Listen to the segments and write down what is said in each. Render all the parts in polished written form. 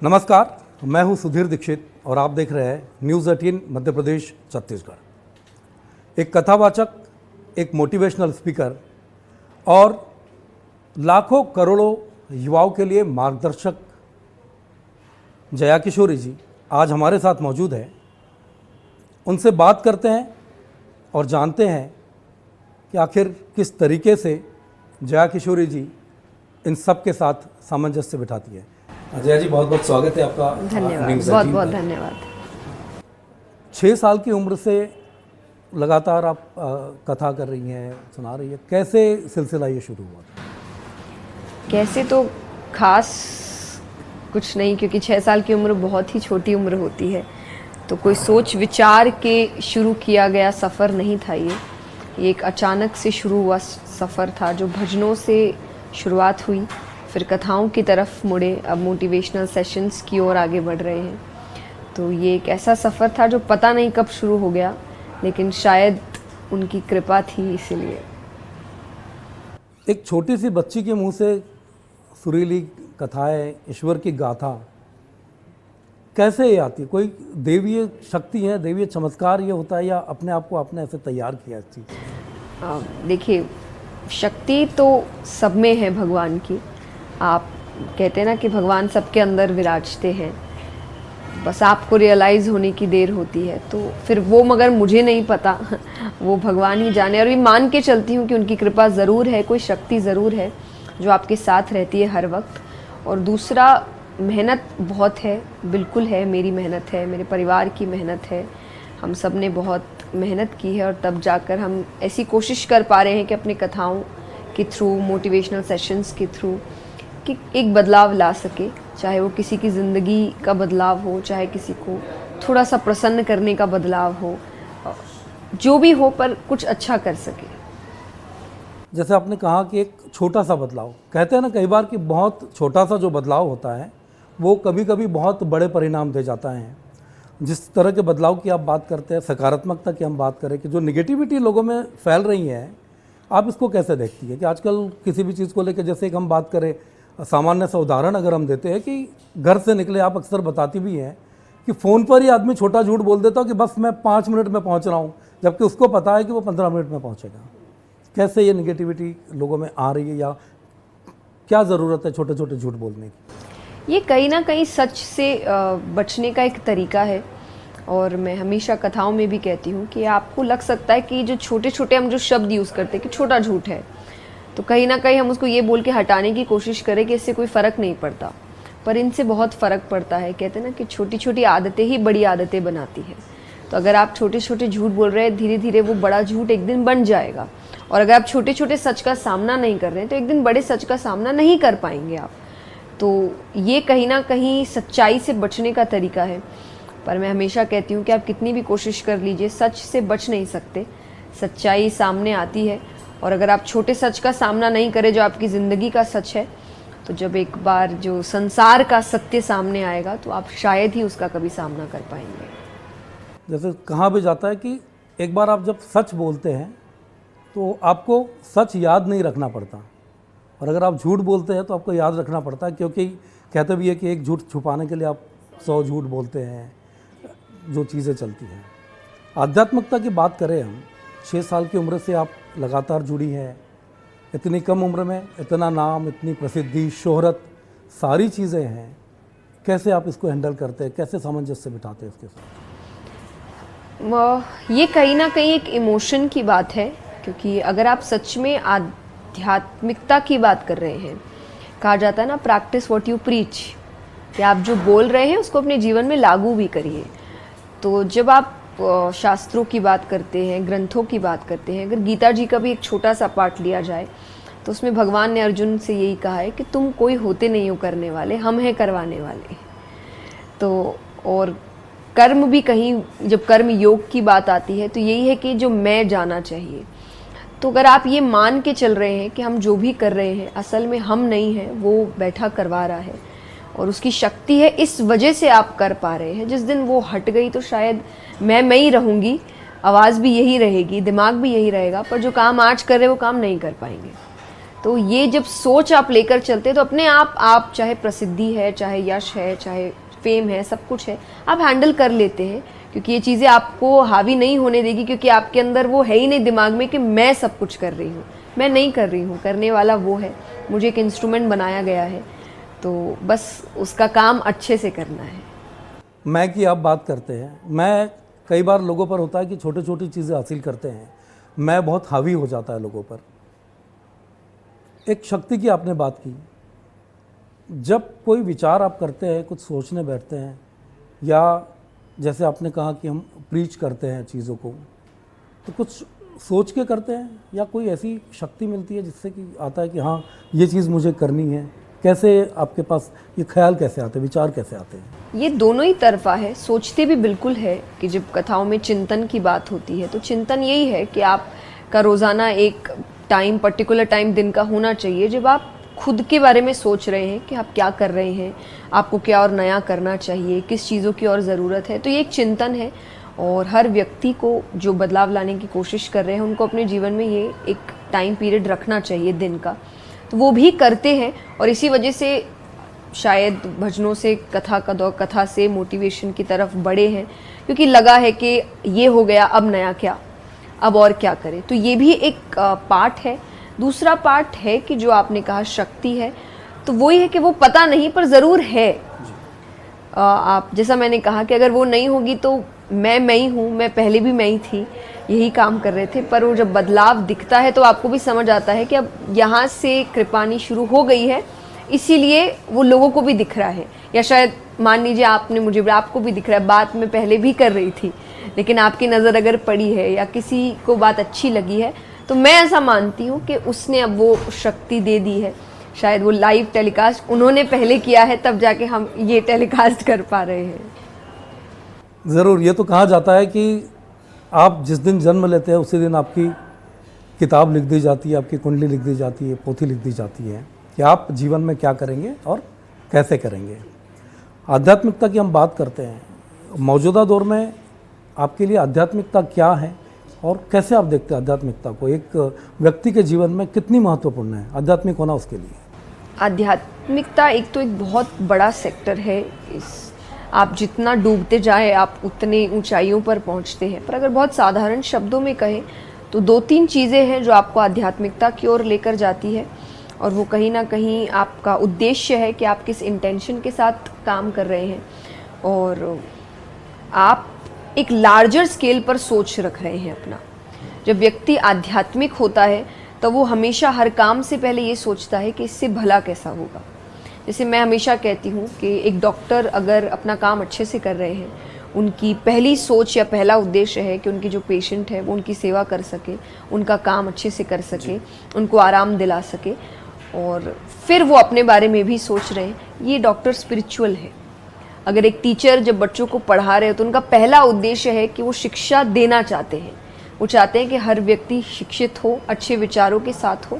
नमस्कार, मैं हूं सुधीर दीक्षित और आप देख रहे हैं न्यूज़ 18 मध्य प्रदेश छत्तीसगढ़। एक कथावाचक, एक मोटिवेशनल स्पीकर और लाखों करोड़ों युवाओं के लिए मार्गदर्शक जया किशोरी जी आज हमारे साथ मौजूद है। उनसे बात करते हैं और जानते हैं कि आखिर किस तरीके से जया किशोरी जी इन सब के साथ सामंजस्य बिठाती है। जया जी, बहुत बहुत स्वागत है आपका। धन्यवाद, बहुत बहुत धन्यवाद। 6 साल की उम्र से लगातार आप कथा कर रही हैं, सुना रही हैं। कैसे सिलसिला ये शुरू हुआ था? कैसे तो खास कुछ नहीं, क्योंकि 6 साल की उम्र बहुत ही छोटी उम्र होती है, तो कोई सोच विचार के शुरू किया गया सफ़र नहीं था। ये एक अचानक से शुरू हुआ सफ़र था, जो भजनों से शुरुआत हुई, फिर कथाओं की तरफ मुड़े, अब मोटिवेशनल सेशंस की ओर आगे बढ़ रहे हैं। तो ये एक ऐसा सफ़र था जो पता नहीं कब शुरू हो गया, लेकिन शायद उनकी कृपा थी, इसीलिए। एक छोटी सी बच्ची के मुंह से सुरीली कथाएं, ईश्वर की गाथा कैसे ये आती? कोई देवीय शक्ति है, देवीय चमत्कार ये होता है, या अपने आप को आपने ऐसे तैयार किया इस चीज़? देखिए, शक्ति तो सब में है भगवान की। आप कहते हैं ना कि भगवान सबके अंदर विराजते हैं, बस आपको रियलाइज़ होने की देर होती है। तो फिर वो, मगर मुझे नहीं पता, वो भगवान ही जाने। और ये मान के चलती हूँ कि उनकी कृपा ज़रूर है, कोई शक्ति ज़रूर है जो आपके साथ रहती है हर वक्त। और दूसरा, मेहनत बहुत है, बिल्कुल है, मेरी मेहनत है, मेरे परिवार की मेहनत है, हम सब ने बहुत मेहनत की है, और तब जाकर हम ऐसी कोशिश कर पा रहे हैं कि अपनी कथाओं के थ्रू, मोटिवेशनल सेशंस के थ्रू कि एक बदलाव ला सके, चाहे वो किसी की ज़िंदगी का बदलाव हो, चाहे किसी को थोड़ा सा प्रसन्न करने का बदलाव हो, जो भी हो, पर कुछ अच्छा कर सके। जैसे आपने कहा कि एक छोटा सा बदलाव, कहते हैं ना कई बार कि बहुत छोटा सा जो बदलाव होता है वो कभी कभी बहुत बड़े परिणाम दे जाता है। जिस तरह के बदलाव की आप बात करते हैं, सकारात्मकता की हम बात करें कि जो निगेटिविटी लोगों में फैल रही है, आप इसको कैसे देखती है? कि आजकल किसी भी चीज़ को लेकर, जैसे एक हम बात करें, सामान्य सा उदाहरण अगर हम देते हैं कि घर से निकले, आप अक्सर बताती भी हैं कि फ़ोन पर ही आदमी छोटा झूठ बोल देता हो कि बस मैं 5 मिनट में पहुंच रहा हूं, जबकि उसको पता है कि वो 15 मिनट में पहुंचेगा। कैसे ये निगेटिविटी लोगों में आ रही है, या क्या ज़रूरत है छोटे छोटे झूठ बोलने की? ये कहीं ना कहीं सच से बचने का एक तरीका है। और मैं हमेशा कथाओं में भी कहती हूँ कि आपको लग सकता है कि जो छोटे छोटे हम जो शब्द यूज़ करते हैं कि छोटा झूठ है, तो कहीं ना कहीं हम उसको ये बोल के हटाने की कोशिश करें कि इससे कोई फ़र्क नहीं पड़ता, पर इनसे बहुत फ़र्क पड़ता है। कहते हैं ना कि छोटी छोटी आदतें ही बड़ी आदतें बनाती हैं। तो अगर आप छोटे छोटे झूठ बोल रहे हैं, धीरे धीरे वो बड़ा झूठ एक दिन बन जाएगा। और अगर आप छोटे छोटे सच का सामना नहीं कर रहे हैं, तो एक दिन बड़े सच का सामना नहीं कर पाएंगे आप। तो ये कहीं ना कहीं सच्चाई से बचने का तरीका है। पर मैं हमेशा कहती हूँ कि आप कितनी भी कोशिश कर लीजिए, सच से बच नहीं सकते। सच्चाई सामने आती है, और अगर आप छोटे सच का सामना नहीं करें जो आपकी ज़िंदगी का सच है, तो जब एक बार जो संसार का सत्य सामने आएगा, तो आप शायद ही उसका कभी सामना कर पाएंगे। जैसे कहा भी जाता है कि एक बार आप जब सच बोलते हैं तो आपको सच याद नहीं रखना पड़ता, और अगर आप झूठ बोलते हैं तो आपको याद रखना पड़ता है, क्योंकि कहते भी है कि एक झूठ छुपाने के लिए आप 100 झूठ बोलते हैं, जो चीज़ें चलती हैं। आध्यात्मिकता की बात करें हम, 6 साल की उम्र से आप लगातार जुड़ी हैं। इतनी कम उम्र में इतना नाम, इतनी प्रसिद्धि, शोहरत, सारी चीज़ें हैं। कैसे आप इसको हैंडल करते हैं, कैसे सामंजस्य बिठाते हैं उसके साथ? ये कहीं ना कहीं एक इमोशन की बात है, क्योंकि अगर आप सच में आध्यात्मिकता की बात कर रहे हैं, कहा जाता है ना, प्रैक्टिस व्हाट यू प्रीच, कि आप जो बोल रहे हैं उसको अपने जीवन में लागू भी करिए। तो जब आप शास्त्रों की बात करते हैं, ग्रंथों की बात करते हैं, अगर गीता जी का भी एक छोटा सा पार्ट लिया जाए, तो उसमें भगवान ने अर्जुन से यही कहा है कि तुम कोई होते नहीं हो करने वाले, हम हैं करवाने वाले। तो और कर्म भी, कहीं जब कर्म योग की बात आती है, तो यही है कि जो मैं जाना चाहिए। तो अगर आप ये मान के चल रहे हैं कि हम जो भी कर रहे हैं असल में हम नहीं हैं, वो बैठा करवा रहा है और उसकी शक्ति है, इस वजह से आप कर पा रहे हैं। जिस दिन वो हट गई तो शायद मैं ही रहूँगी, आवाज़ भी यही रहेगी, दिमाग भी यही रहेगा, पर जो काम आज कर रहे हैं वो काम नहीं कर पाएंगे। तो ये जब सोच आप लेकर चलते हैं तो अपने आप चाहे प्रसिद्धि है, चाहे यश है, चाहे फेम है, सब कुछ है, आप हैंडल कर लेते हैं, क्योंकि ये चीज़ें आपको हावी नहीं होने देगी, क्योंकि आपके अंदर वो है ही नहीं दिमाग में कि मैं सब कुछ कर रही हूँ। मैं नहीं कर रही हूँ, करने वाला वो है, मुझे एक इंस्ट्रूमेंट बनाया गया है, तो बस उसका काम अच्छे से करना है। मैं की आप बात करते हैं, मैं कई बार लोगों पर होता है कि छोटी छोटी चीज़ें हासिल करते हैं, मैं बहुत हावी हो जाता है लोगों पर। एक शक्ति की आपने बात की, जब कोई विचार आप करते हैं, कुछ सोचने बैठते हैं, या जैसे आपने कहा कि हम प्रीच करते हैं चीज़ों को, तो कुछ सोच के करते हैं या कोई ऐसी शक्ति मिलती है जिससे कि आता है कि हाँ ये चीज़ मुझे करनी है? कैसे आपके पास ये ख्याल कैसे आते हैं, विचार कैसे आते हैं? ये दोनों ही तरफा है। सोचते भी बिल्कुल है कि जब कथाओं में चिंतन की बात होती है तो चिंतन यही है कि आपका रोज़ाना एक टाइम, पर्टिकुलर टाइम दिन का होना चाहिए जब आप खुद के बारे में सोच रहे हैं कि आप क्या कर रहे हैं, आपको क्या और नया करना चाहिए, किस चीज़ों की और ज़रूरत है। तो ये एक चिंतन है, और हर व्यक्ति को जो बदलाव लाने की कोशिश कर रहे हैं उनको अपने जीवन में ये एक टाइम पीरियड रखना चाहिए दिन का, तो वो भी करते हैं। और इसी वजह से शायद भजनों से, कथा से मोटिवेशन की तरफ बढ़े हैं, क्योंकि लगा है कि ये हो गया, अब नया क्या, अब और क्या करें। तो ये भी एक पार्ट है। दूसरा पार्ट है कि जो आपने कहा शक्ति है, तो वही है कि वो पता नहीं पर ज़रूर है। आप जैसा मैंने कहा कि अगर वो नहीं होगी तो मैं ही हूँ, मैं पहले भी मैं ही थी, यही काम कर रहे थे, पर वो जब बदलाव दिखता है तो आपको भी समझ आता है कि अब यहाँ से कृपानी शुरू हो गई है, इसीलिए वो लोगों को भी दिख रहा है। या शायद मान लीजिए आपको भी दिख रहा है, बात मैं पहले भी कर रही थी, लेकिन आपकी नज़र अगर पड़ी है या किसी को बात अच्छी लगी है, तो मैं ऐसा मानती हूँ कि उसने अब वो शक्ति दे दी है। शायद वो लाइव टेलीकास्ट उन्होंने पहले किया है, तब जाके हम ये टेलीकास्ट कर पा रहे हैं। ज़रूर। ये तो कहा जाता है कि आप जिस दिन जन्म लेते हैं उसी दिन आपकी किताब लिख दी जाती है, आपकी कुंडली लिख दी जाती है, पोथी लिख दी जाती है कि आप जीवन में क्या करेंगे और कैसे करेंगे। आध्यात्मिकता की हम बात करते हैं, मौजूदा दौर में आपके लिए आध्यात्मिकता क्या है और कैसे आप देखते हैं आध्यात्मिकता को? एक व्यक्ति के जीवन में कितनी महत्वपूर्ण है आध्यात्मिक होना उसके लिए? आध्यात्मिकता एक तो एक बहुत बड़ा सेक्टर है। आप जितना डूबते जाए आप उतने ऊंचाइयों पर पहुंचते हैं। पर अगर बहुत साधारण शब्दों में कहें तो 2-3 चीज़ें हैं जो आपको आध्यात्मिकता की ओर लेकर जाती है, और वो कहीं ना कहीं आपका उद्देश्य है कि आप किस इंटेंशन के साथ काम कर रहे हैं, और आप एक लार्जर स्केल पर सोच रख रहे हैं अपना। जब व्यक्ति आध्यात्मिक होता है तो वो हमेशा हर काम से पहले ये सोचता है कि इससे भला कैसा होगा। जैसे मैं हमेशा कहती हूँ कि एक डॉक्टर अगर अपना काम अच्छे से कर रहे हैं, उनकी पहली सोच या पहला उद्देश्य है कि उनकी जो पेशेंट है वो उनकी सेवा कर सके, उनका काम अच्छे से कर सके, उनको आराम दिला सके, और फिर वो अपने बारे में भी सोच रहे हैं। ये डॉक्टर स्पिरिचुअल है। अगर एक टीचर जब बच्चों को पढ़ा रहे हो तो उनका पहला उद्देश्य है कि वो शिक्षा देना चाहते हैं, वो चाहते हैं कि हर व्यक्ति शिक्षित हो, अच्छे विचारों के साथ हो।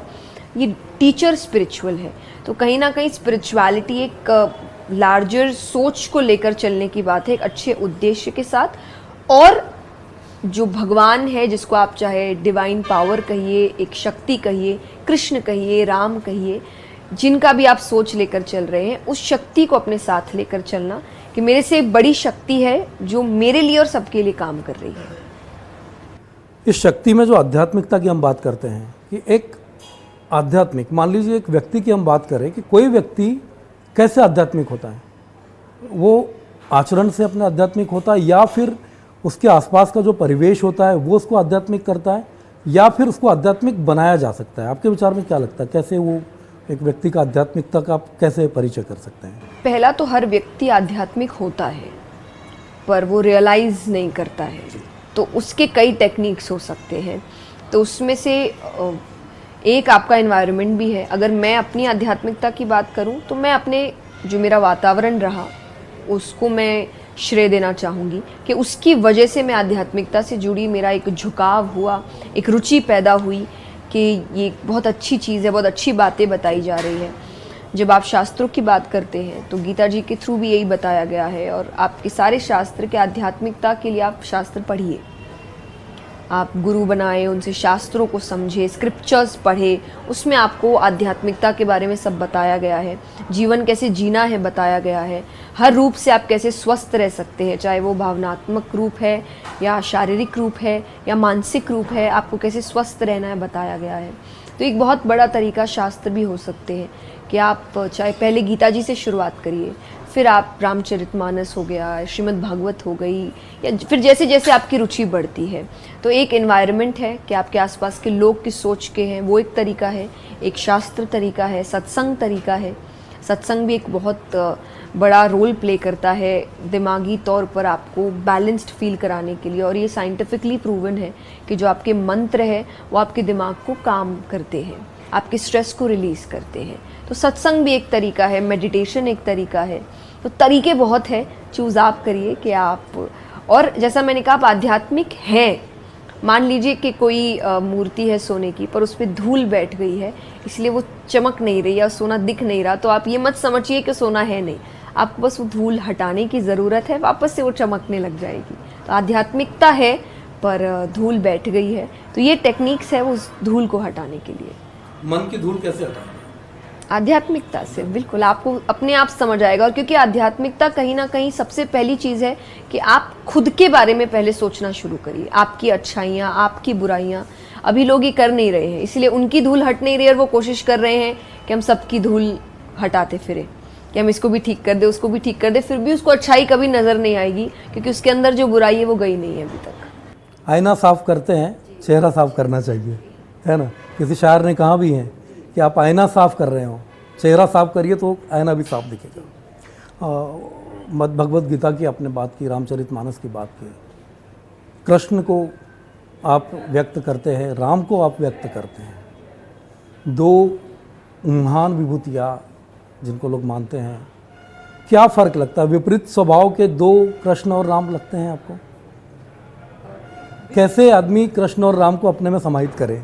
ये टीचर स्पिरिचुअल है। तो कहीं ना कहीं स्पिरिचुअलिटी एक लार्जर सोच को लेकर चलने की बात है, एक अच्छे उद्देश्य के साथ। और जो भगवान है, जिसको आप चाहे डिवाइन पावर कहिए, एक शक्ति कहिए, कृष्ण कहिए, राम कहिए, जिनका भी आप सोच लेकर चल रहे हैं, उस शक्ति को अपने साथ लेकर चलना कि मेरे से एक बड़ी शक्ति है जो मेरे लिए और सबके लिए काम कर रही है। इस शक्ति में जो आध्यात्मिकता की हम बात करते हैं कि एक आध्यात्मिक, मान लीजिए एक व्यक्ति की हम बात करें कि कोई व्यक्ति कैसे आध्यात्मिक होता है, वो आचरण से अपने आध्यात्मिक होता है, या फिर उसके आसपास का जो परिवेश होता है वो उसको आध्यात्मिक करता है, या फिर उसको आध्यात्मिक बनाया जा सकता है? आपके विचार में क्या लगता है, कैसे वो एक व्यक्ति का आध्यात्मिकता का आप कैसे परिचय कर सकते हैं? पहला तो हर व्यक्ति आध्यात्मिक होता है पर वो रियलाइज नहीं करता है, तो उसके कई टेक्निक्स हो सकते हैं। तो उसमें से एक आपका एनवायरनमेंट भी है। अगर मैं अपनी आध्यात्मिकता की बात करूं तो मैं अपने जो मेरा वातावरण रहा उसको मैं श्रेय देना चाहूँगी कि उसकी वजह से मैं आध्यात्मिकता से जुड़ी, मेरा एक झुकाव हुआ, एक रुचि पैदा हुई कि ये बहुत अच्छी चीज़ है, बहुत अच्छी बातें बताई जा रही है। जब आप शास्त्रों की बात करते हैं तो गीता जी के थ्रू भी यही बताया गया है, और आपके सारे शास्त्र के आध्यात्मिकता के लिए आप शास्त्र पढ़िए आप गुरु बनाए, उनसे शास्त्रों को समझे, स्क्रिप्चर्स पढ़े, उसमें आपको आध्यात्मिकता के बारे में सब बताया गया है, जीवन कैसे जीना है बताया गया है, हर रूप से आप कैसे स्वस्थ रह सकते हैं, चाहे वो भावनात्मक रूप है या शारीरिक रूप है या मानसिक रूप है, आपको कैसे स्वस्थ रहना है बताया गया है। तो एक बहुत बड़ा तरीका शास्त्र भी हो सकते हैं कि आप चाहे पहले गीता जी से शुरुआत करिए, फिर आप रामचरितमानस हो गया, श्रीमद् भागवत हो गई, या फिर जैसे जैसे आपकी रुचि बढ़ती है। तो एक एनवायरनमेंट है कि आपके आसपास के लोग किस सोच के हैं, वो एक तरीका है, एक शास्त्र तरीका है, सत्संग तरीका है। सत्संग भी एक बहुत बड़ा रोल प्ले करता है दिमागी तौर पर आपको बैलेंस्ड फील कराने के लिए, और ये साइंटिफिकली प्रूवन है कि जो आपके मंत्र है वो आपके दिमाग को काम करते हैं, आपके स्ट्रेस को रिलीज़ करते हैं। तो सत्संग भी एक तरीका है, मेडिटेशन एक तरीका है। तो तरीके बहुत है, चूज़ आप करिए कि आप, और जैसा मैंने कहा आप आध्यात्मिक हैं। मान लीजिए कि कोई मूर्ति है सोने की, पर उस पर धूल बैठ गई है, इसलिए वो चमक नहीं रही या सोना दिख नहीं रहा, तो आप ये मत समझिए कि सोना है नहीं, आपको बस वो धूल हटाने की ज़रूरत है, वापस से वो चमकने लग जाएगी। तो आध्यात्मिकता है पर धूल बैठ गई है, तो ये टेक्निक्स है उस धूल को हटाने के लिए। मन की धूल कैसे हटाएंगे? आध्यात्मिकता से, बिल्कुल आपको अपने आप समझ आएगा। और क्योंकि आध्यात्मिकता कहीं ना कहीं सबसे पहली चीज़ है कि आप खुद के बारे में पहले सोचना शुरू करिए, आपकी अच्छाइयाँ, आपकी बुराइयाँ। अभी लोग ये कर नहीं रहे हैं, इसलिए उनकी धूल हट नहीं रही है और वो कोशिश कर रहे हैं कि हम सबकी धूल हटाते फिरें, कि हम इसको भी ठीक कर दे, उसको भी ठीक कर दे, फिर भी उसको अच्छाई कभी नज़र नहीं आएगी, क्योंकि उसके अंदर जो बुराई है वो गई नहीं है अभी तक। आईना साफ करते हैं, चेहरा साफ करना चाहिए, है ना। किसी शायर ने कहा भी है कि आप आईना साफ कर रहे हो, चेहरा साफ करिए तो आईना भी साफ दिखेगा। भगवत गीता की आपने बात की, रामचरितमानस की बात की, कृष्ण को आप व्यक्त करते हैं, राम को आप व्यक्त करते हैं, दो महान विभूतियाँ जिनको लोग मानते हैं। क्या फ़र्क लगता है, विपरीत स्वभाव के दो कृष्ण और राम लगते हैं आपको? कैसे आदमी कृष्ण और राम को अपने में समाहित करे?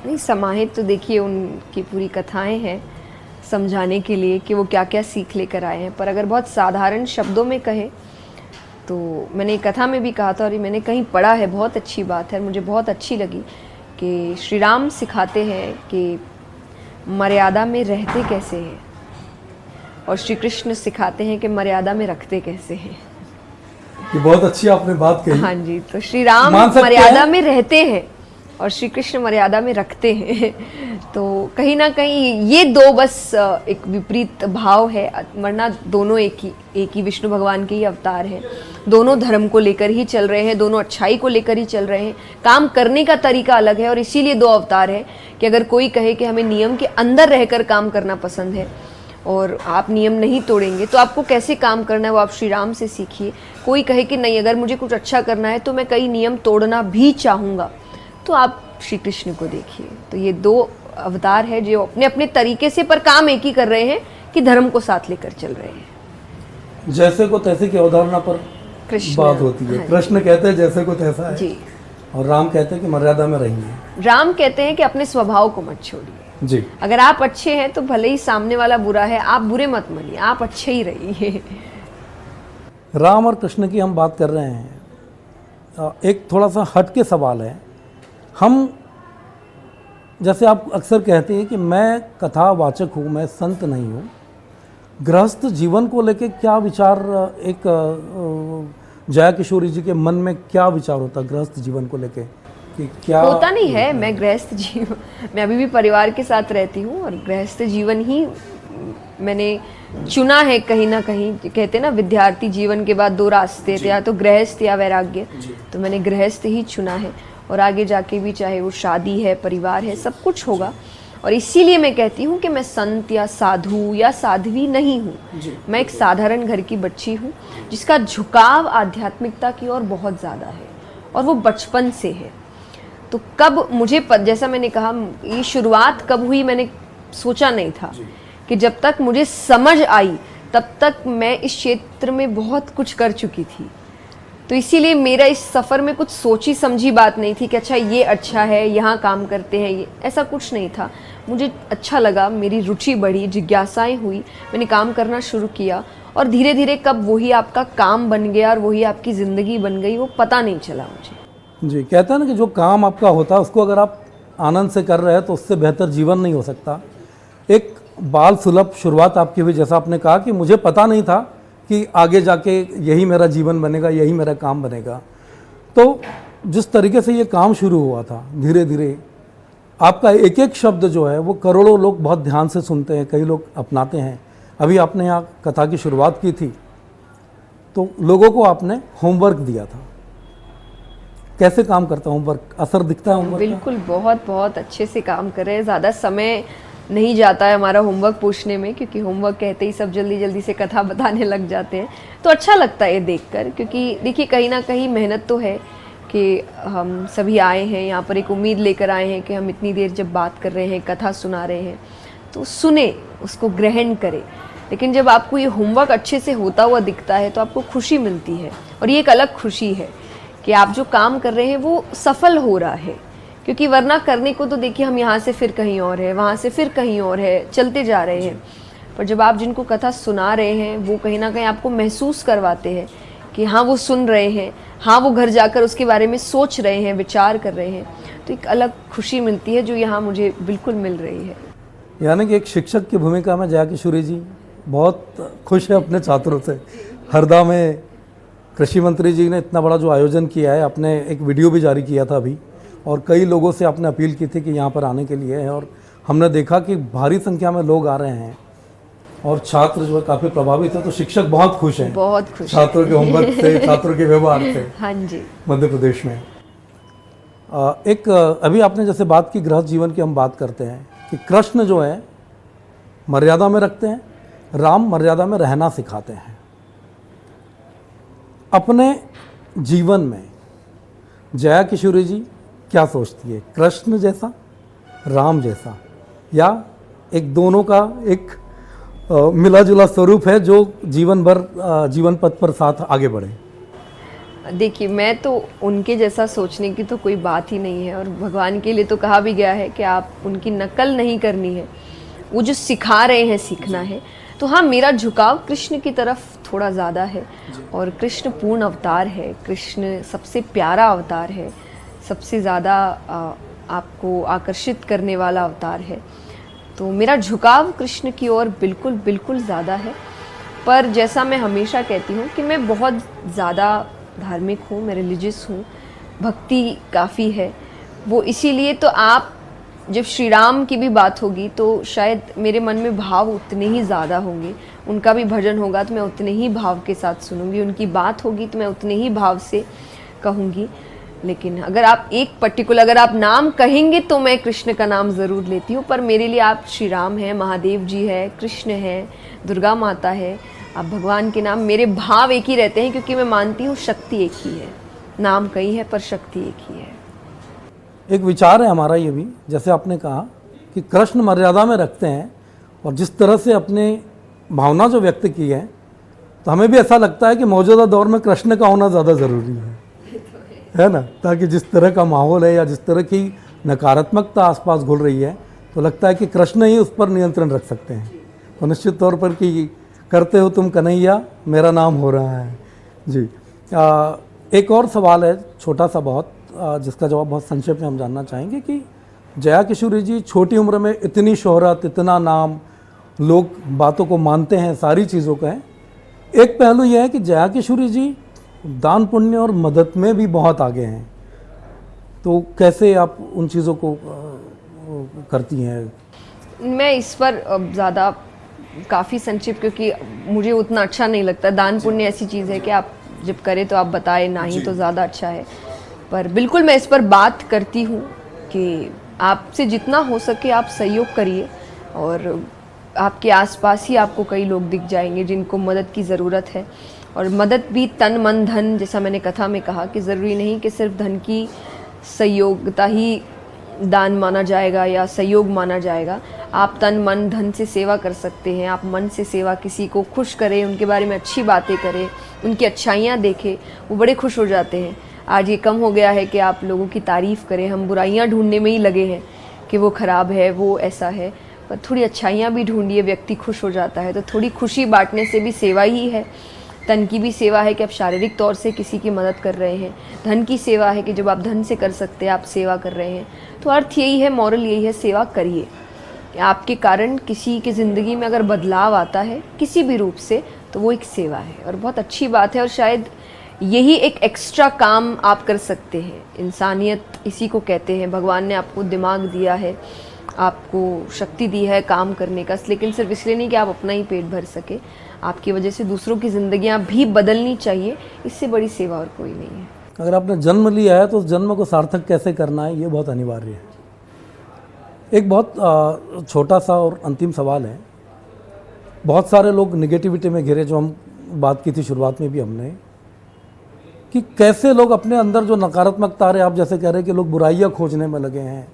नहीं, समाहित तो देखिए उनकी पूरी कथाएं हैं समझाने के लिए कि वो क्या क्या सीख लेकर आए हैं, पर अगर बहुत साधारण शब्दों में कहें तो मैंने एक कथा में भी कहा था और ये मैंने कहीं पढ़ा है, बहुत अच्छी बात है, मुझे बहुत अच्छी लगी कि श्री राम सिखाते हैं कि मर्यादा में रहते कैसे हैं, और श्री कृष्ण सिखाते हैं कि मर्यादा में रखते कैसे हैं। ये बहुत अच्छी आपने बात कही। हाँ जी, तो श्री राम मर्यादा में रहते हैं और श्री कृष्ण मर्यादा में रखते हैं। तो कहीं ना कहीं ये दो बस एक विपरीत भाव है, वरना दोनों एक ही विष्णु भगवान के ही अवतार हैं। दोनों धर्म को लेकर ही चल रहे हैं, दोनों अच्छाई को लेकर ही चल रहे हैं, काम करने का तरीका अलग है, और इसीलिए दो अवतार है कि अगर कोई कहे कि हमें नियम के अंदर रहकर काम करना पसंद है और आप नियम नहीं तोड़ेंगे, तो आपको कैसे काम करना है वो आप श्री राम से सीखिए। कोई कहे कि नहीं, अगर मुझे कुछ अच्छा करना है तो मैं कई नियम तोड़ना भी चाहूँगा, तो आप श्री कृष्ण को देखिए। तो ये दो अवतार है जो अपने अपने तरीके से पर काम एक ही कर रहे हैं कि धर्म को साथ लेकर चल रहे हैं। जैसे को तैसे की अवधारणा पर बात होती है। हाँ, कृष्ण कहते हैं जैसे को तैसा है जी, और राम कहते हैं कि मर्यादा में रहिए। राम कहते हैं कि अपने स्वभाव को मत छोड़िए जी, अगर आप अच्छे हैं तो भले ही सामने वाला बुरा है, आप बुरे मत मानिए, आप अच्छे ही रहिए। राम और कृष्ण की हम बात कर रहे हैं। एक थोड़ा सा हट के सवाल है, हम जैसे आप अक्सर कहते हैं कि मैं कथावाचक हूँ, मैं संत नहीं हूँ, गृहस्थ जीवन को लेके क्या विचार, एक जया किशोरी जी के मन में क्या विचार होता है गृहस्थ जीवन को लेके कि क्या होता नहीं है? मैं गृहस्थ जीवन, मैं अभी भी परिवार के साथ रहती हूँ और गृहस्थ जीवन ही मैंने चुना है। कहीं ना कहीं कहते हैं ना, विद्यार्थी जीवन के बाद दो रास्ते थे, या तो गृहस्थ या वैराग्य, तो मैंने गृहस्थ ही चुना है। और आगे जाके भी चाहे वो शादी है, परिवार है, सब कुछ होगा। और इसीलिए मैं कहती हूँ कि मैं संत या साधु या साध्वी नहीं हूँ, मैं एक साधारण घर की बच्ची हूँ जिसका झुकाव आध्यात्मिकता की ओर बहुत ज़्यादा है, और वो बचपन से है। तो कब मुझे जैसा मैंने कहा, ये शुरुआत कब हुई मैंने सोचा नहीं था, कि जब तक मुझे समझ आई तब तक मैं इस क्षेत्र में बहुत कुछ कर चुकी थी। तो इसीलिए मेरा इस सफ़र में कुछ सोची समझी बात नहीं थी कि अच्छा ये अच्छा है, यहाँ काम करते हैं, ये ऐसा कुछ नहीं था। मुझे अच्छा लगा, मेरी रुचि बढ़ी, जिज्ञासाएं हुई, मैंने काम करना शुरू किया, और धीरे धीरे कब वही आपका काम बन गया और वही आपकी ज़िंदगी बन गई वो पता नहीं चला मुझे। जी, कहते हैं ना कि जो काम आपका होता है उसको अगर आप आनंद से कर रहे हैं तो उससे बेहतर जीवन नहीं हो सकता। एक बाल सुलभ शुरुआत आपकी हुई, जैसा आपने कहा कि मुझे पता नहीं था कि आगे जाके यही मेरा जीवन बनेगा, यही मेरा काम बनेगा। तो जिस तरीके से ये काम शुरू हुआ था, धीरे धीरे आपका एक एक शब्द जो है वो करोड़ों लोग बहुत ध्यान से सुनते हैं, कई लोग अपनाते हैं। अभी आपने यहाँ कथा की शुरुआत की थी तो लोगों को आपने होमवर्क दिया था। कैसे काम करता है होमवर्क? असर दिखता है होमवर्क? बिल्कुल, बहुत बहुत अच्छे से काम कर रहे हैं। ज़्यादा समय नहीं जाता है हमारा होमवर्क पूछने में, क्योंकि होमवर्क कहते ही सब जल्दी जल्दी से कथा बताने लग जाते हैं। तो अच्छा लगता है ये देखकर, क्योंकि देखिए कहीं ना कहीं मेहनत तो है कि हम सभी आए हैं यहाँ पर, एक उम्मीद लेकर आए हैं कि हम इतनी देर जब बात कर रहे हैं, कथा सुना रहे हैं, तो सुने, उसको ग्रहण करें। लेकिन जब आपको ये होमवर्क अच्छे से होता हुआ दिखता है तो आपको खुशी मिलती है, और ये एक अलग खुशी है कि आप जो काम कर रहे हैं वो सफल हो रहा है। क्योंकि वरना करने को तो देखिए हम यहाँ से फिर कहीं और है, वहाँ से फिर कहीं और है, चलते जा रहे हैं। पर जब आप जिनको कथा सुना रहे हैं वो कहीं ना कहीं आपको महसूस करवाते हैं कि हाँ वो सुन रहे हैं, हाँ वो घर जाकर उसके बारे में सोच रहे हैं, विचार कर रहे हैं, तो एक अलग खुशी मिलती है जो यहाँ मुझे बिल्कुल मिल रही है। यानी कि एक शिक्षक की भूमिका में जया किशोरी जी बहुत खुश है अपने छात्रों से। हरदा में कृषि मंत्री जी ने इतना बड़ा जो आयोजन किया है, आपने एक वीडियो भी जारी किया था अभी, और कई लोगों से आपने अपील की थी कि यहाँ पर आने के लिए है, और हमने देखा कि भारी संख्या में लोग आ रहे हैं और छात्र जो है काफ़ी प्रभावित है। तो शिक्षक बहुत खुश हैं, बहुत खुश छात्रों के होमवर्क से, छात्रों के व्यवहार से। हाँ जी। मध्य प्रदेश में एक अभी आपने जैसे बात की गृहस्थ जीवन की, हम बात करते हैं कि कृष्ण जो है मर्यादा में रखते हैं, राम मर्यादा में रहना सिखाते हैं। अपने जीवन में जया किशोरी जी क्या सोचती है? कृष्ण जैसा, राम जैसा, या एक दोनों का एक मिला जुला स्वरूप है जो जीवन भर जीवन पथ पर साथ आगे बढ़े? देखिए, मैं तो उनके जैसा सोचने की तो कोई बात ही नहीं है, और भगवान के लिए तो कहा भी गया है कि आप उनकी नकल नहीं करनी है, वो जो सिखा रहे हैं सीखना है। तो हाँ, मेरा झुकाव कृष्ण की तरफ थोड़ा ज़्यादा है, और कृष्ण पूर्ण अवतार है, कृष्ण सबसे प्यारा अवतार है, सबसे ज़्यादा आपको आकर्षित करने वाला अवतार है। तो मेरा झुकाव कृष्ण की ओर बिल्कुल बिल्कुल ज़्यादा है। पर जैसा मैं हमेशा कहती हूँ कि मैं बहुत ज़्यादा धार्मिक हूँ, मैं रिलीजियस हूँ, भक्ति काफ़ी है वो, इसीलिए तो आप जब श्री राम की भी बात होगी तो शायद मेरे मन में भाव उतने ही ज़्यादा होंगे, उनका भी भजन होगा तो मैं उतने ही भाव के साथ सुनूंगी, उनकी बात होगी तो मैं उतने ही भाव से कहूँगी। लेकिन अगर आप एक पर्टिकुलर अगर आप नाम कहेंगे तो मैं कृष्ण का नाम ज़रूर लेती हूँ, पर मेरे लिए आप श्री राम हैं, महादेव जी है, कृष्ण है, दुर्गा माता है, आप भगवान के नाम, मेरे भाव एक ही रहते हैं, क्योंकि मैं मानती हूँ शक्ति एक ही है, नाम कई है पर शक्ति एक ही है। एक विचार है हमारा ये भी, जैसे आपने कहा कि कृष्ण मर्यादा में रखते हैं, और जिस तरह से अपने भावना जो व्यक्त की है, तो हमें भी ऐसा लगता है कि मौजूदा दौर में कृष्ण का होना ज़्यादा ज़रूरी है ना, ताकि जिस तरह का माहौल है या जिस तरह की नकारात्मकता आसपास घुल रही है, तो लगता है कि कृष्ण ही उस पर नियंत्रण रख सकते हैं। तो निश्चित तौर पर कि करते हो तुम कन्हैया, मेरा नाम हो रहा है जी। एक और सवाल है छोटा सा बहुत, जिसका जवाब बहुत संक्षेप में हम जानना चाहेंगे कि जया किशोरी जी छोटी उम्र में इतनी शोहरत, इतना नाम, लोग बातों को मानते हैं, सारी चीज़ों का है। एक पहलू यह है कि जया किशोरी जी दान पुण्य और मदद में भी बहुत आगे हैं, तो कैसे आप उन चीज़ों को करती हैं? मैं इस पर ज़्यादा काफ़ी संक्षिप्त, क्योंकि मुझे उतना अच्छा नहीं लगता। दान पुण्य ऐसी चीज़ है कि आप जब करें तो आप बताएं, ना ही तो ज़्यादा अच्छा है। पर बिल्कुल मैं इस पर बात करती हूँ कि आपसे जितना हो सके आप सहयोग करिए, और आपके आसपास ही आपको कई लोग दिख जाएंगे जिनको मदद की ज़रूरत है। और मदद भी तन मन धन, जैसा मैंने कथा में कहा कि ज़रूरी नहीं कि सिर्फ धन की सहयोगिता ही दान माना जाएगा या सहयोग माना जाएगा। आप तन मन धन से सेवा कर सकते हैं, आप मन से सेवा, किसी को खुश करें, उनके बारे में अच्छी बातें करें, उनकी अच्छाइयाँ देखें, वो बड़े खुश हो जाते हैं। आज ये कम हो गया है कि आप लोगों की तारीफ़ करें, हम बुराइयाँ ढूंढने में ही लगे हैं कि वो ख़राब है, वो ऐसा है, पर थोड़ी अच्छाइयाँ भी ढूंढिए, व्यक्ति खुश हो जाता है। तो थोड़ी खुशी बांटने से भी सेवा ही है। तन की भी सेवा है कि आप शारीरिक तौर से किसी की मदद कर रहे हैं, धन की सेवा है कि जब आप धन से कर सकते हैं आप सेवा कर रहे हैं। तो अर्थ यही है, मॉरल यही है, सेवा करिए। आपके कारण किसी की ज़िंदगी में अगर बदलाव आता है किसी भी रूप से तो वो एक सेवा है और बहुत अच्छी बात है। और शायद यही एक एक्स्ट्रा काम आप कर सकते हैं। इंसानियत इसी को कहते हैं। भगवान ने आपको दिमाग दिया है, आपको शक्ति दी है काम करने का, लेकिन सिर्फ इसलिए नहीं कि आप अपना ही पेट भर सके, आपकी वजह से दूसरों की ज़िंदगियाँ भी बदलनी चाहिए। इससे बड़ी सेवा और कोई नहीं है। अगर आपने जन्म लिया है तो उस जन्म को सार्थक कैसे करना है, ये बहुत अनिवार्य है। एक बहुत छोटा सा और अंतिम सवाल है। बहुत सारे लोग निगेटिविटी में घिरे, जो हम बात की थी शुरुआत में भी हमने, कि कैसे लोग अपने अंदर जो नकारात्मकता आ रहे, आप जैसे कह रहे हैं कि लोग बुराइयां खोजने में लगे हैं,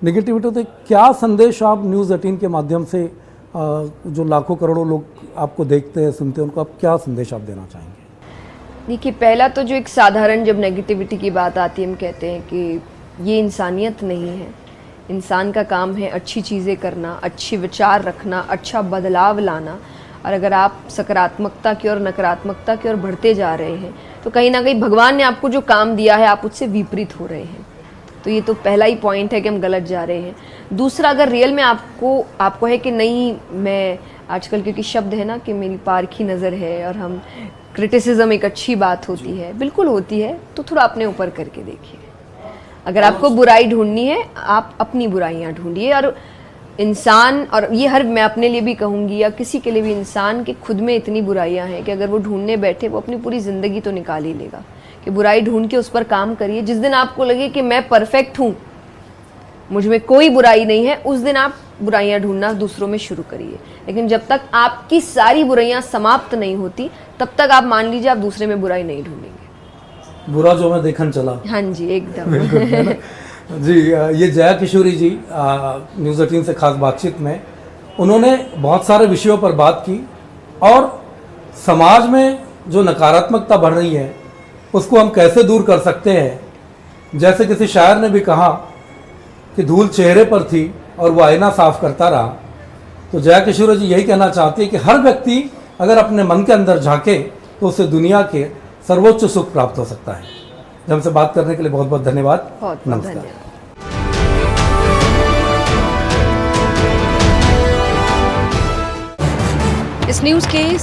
निगेटिविटी। तो क्या संदेश आप न्यूज़ 18 के माध्यम से जो लाखों करोड़ों लोग आपको देखते हैं सुनते हैं, उनको आप क्या संदेश आप देना चाहेंगे? देखिए, पहला तो जो एक साधारण जब नेगेटिविटी की बात आती है, हम कहते हैं कि ये इंसानियत नहीं है। इंसान का काम है अच्छी चीज़ें करना, अच्छे विचार रखना, अच्छा बदलाव लाना। और अगर आप सकारात्मकता की और नकारात्मकता की ओर बढ़ते जा रहे हैं तो कहीं ना कहीं भगवान ने आपको जो काम दिया है आप उससे विपरीत हो रहे हैं। तो ये तो पहला ही पॉइंट है कि हम गलत जा रहे हैं। दूसरा, अगर रियल में आपको है कि नहीं, मैं आजकल क्योंकि शब्द है ना कि मेरी पारखी नज़र है, और हम क्रिटिसिज्म एक अच्छी बात होती है, बिल्कुल होती है, तो थोड़ा अपने ऊपर करके देखिए। अगर आपको बुराई ढूंढनी है आप अपनी बुराइयां ढूंढिए। और इंसान, और ये हर मैं अपने लिए भी कहूँगी या किसी के लिए भी, इंसान के खुद में इतनी बुराइयां हैं कि अगर वो ढूंढने बैठे वो अपनी पूरी ज़िंदगी तो निकाल ही लेगा। कि बुराई ढूंढ के उस पर काम करिए। जिस दिन आपको लगे कि मैं परफेक्ट हूँ, मुझ में कोई बुराई नहीं है, उस दिन आप बुराइयां ढूंढना दूसरों में शुरू करिए। लेकिन जब तक आपकी सारी बुराइयां समाप्त नहीं होती तब तक आप मान लीजिए आप दूसरे में बुराई नहीं ढूंढेंगे। बुरा जो मैं देखन चला। हाँ जी, एकदम। बिल्कुल, है ना? जी, ये जया किशोरी जी न्यूज़ 18 से खास बातचीत में उन्होंने बहुत सारे विषयों पर बात की और समाज में जो नकारात्मकता बढ़ रही है उसको हम कैसे दूर कर सकते हैं। जैसे किसी शायर ने भी कहा कि धूल चेहरे पर थी और वो आईना साफ करता रहा। तो जया किशोरी जी यही कहना चाहती है कि हर व्यक्ति अगर अपने मन के अंदर झांके तो उसे दुनिया के सर्वोच्च सुख प्राप्त हो सकता है। हमसे बात करने के लिए बहुत बहुत धन्यवाद। बहुत नमस्कार। धन्यवाद। इस न्यूज़ के